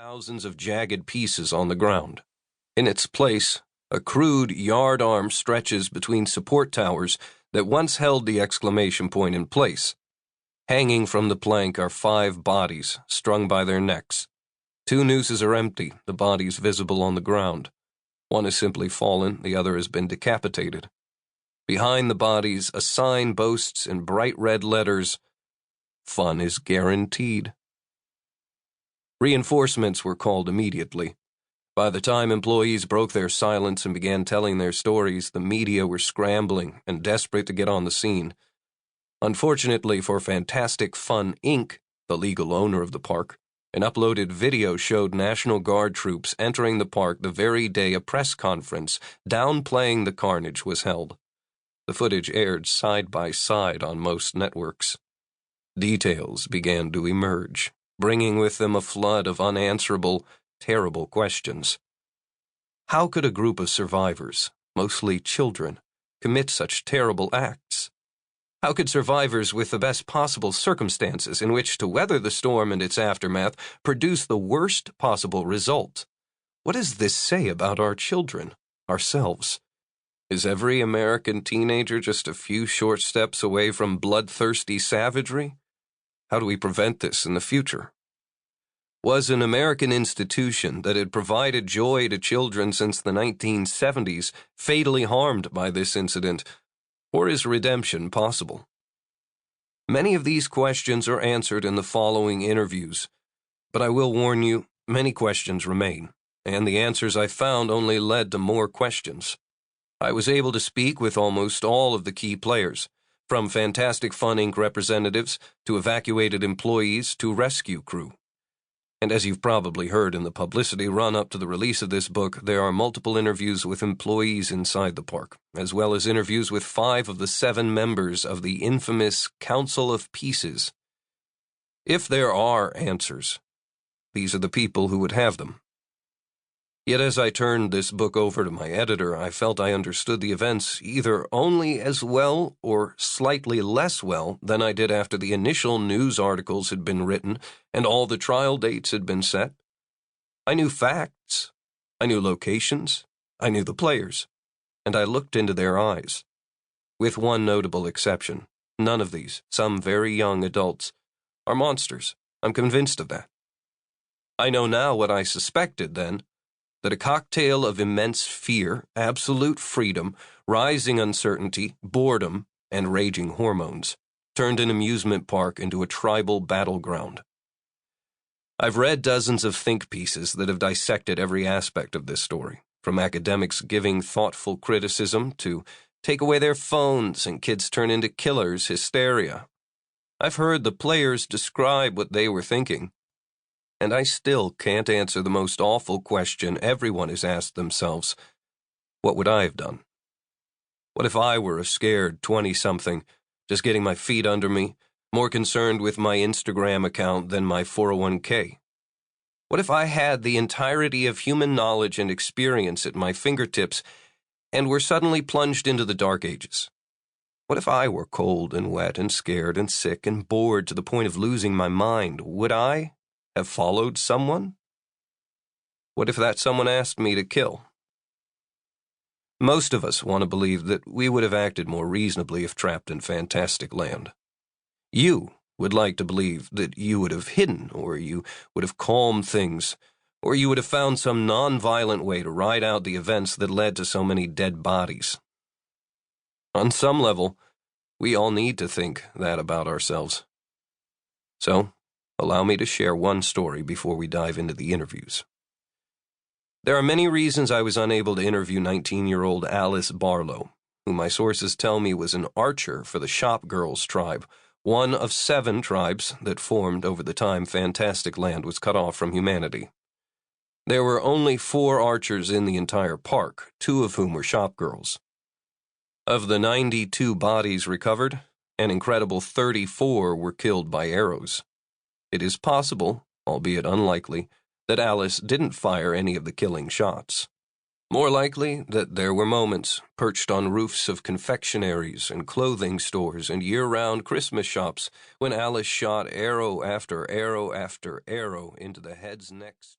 thousands of jagged pieces on the ground. In its place, a crude yard arm stretches between support towers that once held the exclamation point in place. Hanging from the plank are 5 bodies, strung by their necks. 2 nooses are empty, the bodies visible on the ground. One has simply fallen, the other has been decapitated. Behind the bodies, a sign boasts in bright red letters, "Fun is guaranteed." Reinforcements were called immediately. By the time employees broke their silence and began telling their stories, the media were scrambling and desperate to get on the scene. Unfortunately for Fantastic Fun, Inc., the legal owner of the park, an uploaded video showed National Guard troops entering the park the very day a press conference downplaying the carnage was held. The footage aired side by side on most networks. Details began to emerge, bringing with them a flood of unanswerable, terrible questions. How could a group of survivors, mostly children, commit such terrible acts? How could survivors with the best possible circumstances in which to weather the storm and its aftermath produce the worst possible result? What does this say about our children, ourselves? Is every American teenager just a few short steps away from bloodthirsty savagery? How do we prevent this in the future? Was an American institution that had provided joy to children since the 1970s fatally harmed by this incident, or is redemption possible? Many of these questions are answered in the following interviews, but I will warn you, many questions remain, and the answers I found only led to more questions. I was able to speak with almost all of the key players, from Fantastic Fun Inc. representatives to evacuated employees to rescue crew. And as you've probably heard in the publicity run-up to the release of this book, there are multiple interviews with employees inside the park, as well as interviews with 5 of the 7 members of the infamous Council of Pieces. If there are answers, these are the people who would have them. Yet as I turned this book over to my editor, I felt I understood the events either only as well or slightly less well than I did after the initial news articles had been written and all the trial dates had been set. I knew facts, I knew locations, I knew the players, and I looked into their eyes. With one notable exception, none of these, some very young adults, are monsters. I'm convinced of that. I know now what I suspected then, that a cocktail of immense fear, absolute freedom, rising uncertainty, boredom, and raging hormones turned an amusement park into a tribal battleground. I've read dozens of think pieces that have dissected every aspect of this story, from academics giving thoughtful criticism to take away their phones and kids turn into killers hysteria. I've heard the players describe what they were thinking, and I still can't answer the most awful question everyone has asked themselves. What would I have done? What if I were a scared 20-something, just getting my feet under me, more concerned with my Instagram account than my 401k? What if I had the entirety of human knowledge and experience at my fingertips and were suddenly plunged into the dark ages? What if I were cold and wet and scared and sick and bored to the point of losing my mind? Would I have followed someone? What if that someone asked me to kill? Most of us want to believe that we would have acted more reasonably if trapped in FantasticLand. You would like to believe that you would have hidden, or you would have calmed things, or you would have found some non-violent way to ride out the events that led to so many dead bodies. On some level, we all need to think that about ourselves. So, allow me to share one story before we dive into the interviews. There are many reasons I was unable to interview 19-year-old Alice Barlow, who my sources tell me was an archer for the ShopGirls tribe, one of 7 tribes that formed over the time FantasticLand was cut off from humanity. There were only 4 archers in the entire park, 2 of whom were ShopGirls. Of the 92 bodies recovered, an incredible 34 were killed by arrows. It is possible, albeit unlikely, that Alice didn't fire any of the killing shots. More likely that there were moments, perched on roofs of confectionaries and clothing stores and year-round Christmas shops, when Alice shot arrow after arrow after arrow into the heads, necks,